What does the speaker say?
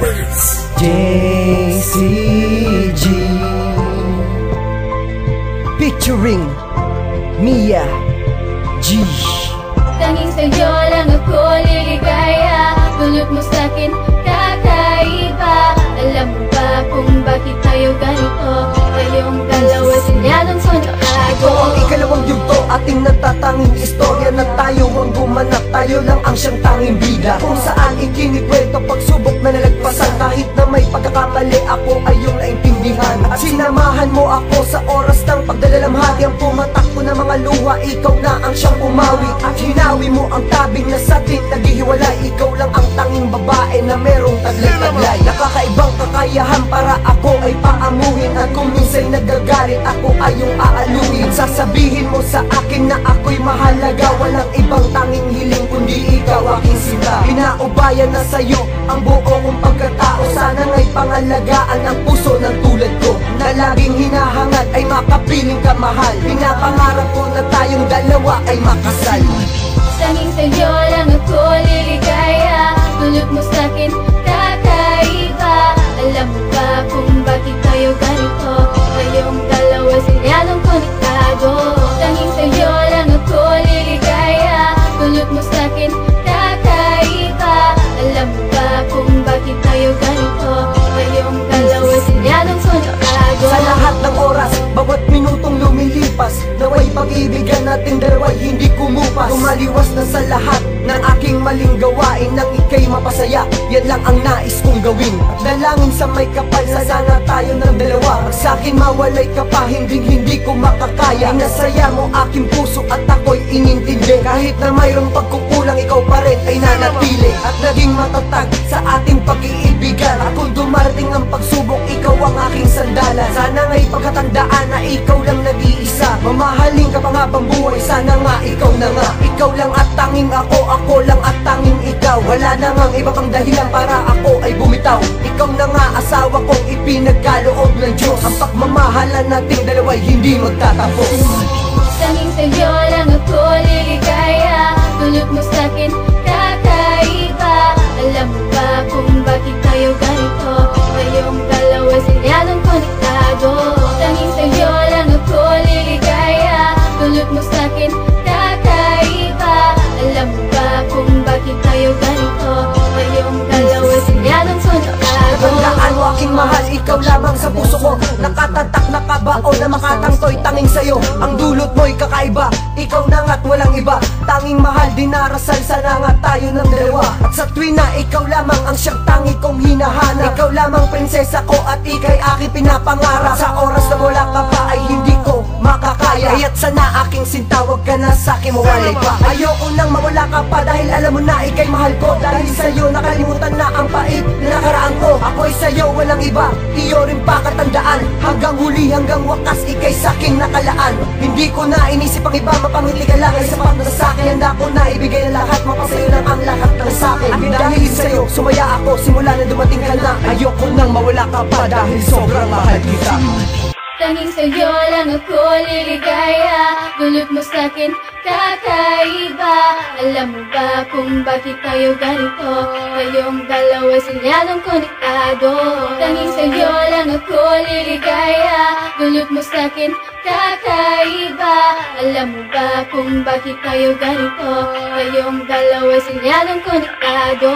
JCG featuring Mia G. Tanging sa'yo lang ako liligaya, dulot mo sa'kin kakaiba. Alam mo ba kung bakit tayo ganito? Kayong dalawa sinyadong konekado. Ang ikalawang yugto, ating natatanging istorya na tayo ang gumanap, tayo lang ang siyang tanging bida, kung saan ikinikwento pagsubok na nalagpasan. Kahit na may pagkakamali, ako ay iyong naintindihan at sinamahan mo ako sa oras ng pagdalalamhati. Ang pumatakbo ng mga luha, ikaw na ang siyang umawi at hinawi mo ang tabing na satin naghihiwalay. Ikaw lang ang tanging babae na merong taglay-taglay, nakakaibang kakayahan para ako ay paamuhin. At kung minsa'y nagagalit, ako ay iyong aaluin. Sasabihin mo sa akin na ako'y mahalaga, walang ibang tanging hiling kundi ikaw aking sinta. Pinaubayan na sa'yo ang buo kong pagkatao, sana nga'y pangalagaan ang puso ng tulad ko na laging hinahangad ay makapiling ka mahal. Pinapangarap ko na tayong dalawa ay makasal. Tanging sa'yo lang ako liligaya, dulot mo sa'kin kakaiba. Alam mo ba kung bakit tayo ganito? Kayong dalawa sinyadong konektado. Tanging sa'yo lang ako liligaya, dulot mo sa'kin kakaiba. Alam mo ba kung bakit tayo ganito? Kayong dalawa sinyadong konektado. Sa lahat ng oras, bawat minutong lumilipas, naway pag-ibigan natin dalawa'y hindi kumupas. Kumaliwas na sa lahat ng aking maling gawain, nang ika'y mapasaya, yan lang ang nais kong gawin. At dalangin sa may kapal, sana tayo ng dalawa. Pag sa'kin mawalay ka pa, hindi ko makakaya. Ay nasaya mo aking puso at ako'y inintindi. Kahit na mayroong pagkukulang, ikaw pa rin ay nanatili at naging matatag sa ating pag-iibigan. At kung dumarating ang pagsubok, ikaw ang aking sandalan. Sana nga'y pagkatandaan na ikaw lang nag-iisa. Mamahalin ka pa nga bang buhay, sana nga ikaw na nga. Ikaw lang at tanging ako, ako lang at tanging ikaw. Wala na ngang iba pang dahilan para ako ay bumitaw. Ikaw na nga asawa kong ipinagkaloob ng Diyos. Ang pagmamahalan nating dalawa'y hindi magtatapos. Tanging sa'yo lang ako liligaya, dulot mo sa'kin kakaiba. Alam mo ba kung bakit tayo ganito? Kayong dalawa sinyadong konektado. Tanging sa'yo lang ako liligaya, dulot mo sa'kin kakaiba. Alam mo ba kung bakit tayo ganito? Kayong dalawa sinyadong konektado. Tandaan mo aking mahal, ikaw lamang sa puso ko. Nakatatak, nakabaon na makatangtoy, tanging sa'yo ang dulot mo'y kakaiba. Ikaw na nga't walang iba, tanging mahal, dinarasal, sana nga tayo ng dalawa. At sa tuwin na ikaw lamang ang siyang tangi kong hinahanap, ikaw lamang prinsesa ko at ika'y aking pinapangarap. Sa oras na wala ka pa ay hindi ko makakaya, kaya't sana aking sinta, wag ka na sa'kin mawalay pa. Ayoko nang mawala ka pa dahil alam mo na ika'y mahal ko. Dahil sa'yo nakalimutan na ang pait na nakaraan ko. Ako'y sa'yo walang iba, iyo rin pa katandaan. Hanggang huli, hanggang wakas, ika'y sa'king nakalaan. Hindi ko na inisip ang iba, mapangiti ka lang ay sapat na sa'kin. Handa ko na ibigay ang lahat, mapasayo lang ang lahat ng sa'kin. At dahil sa'yo, sumaya ako simula na dumating ka na. Ayoko nang mawala ka pa dahil sobrang mahal kita. Tanging sa'yo lang ako liligaya, dulot mo sa'kin kakaiba. Alam mo ba kung bakit tayo ganito? Kayong dalawa sinyadong konektado. Tanging sa'yo lang ako liligaya, dulot mo sa'kin kakaiba. Alam mo ba kung bakit tayo ganito? Kayong dalawa sinyadong konektado.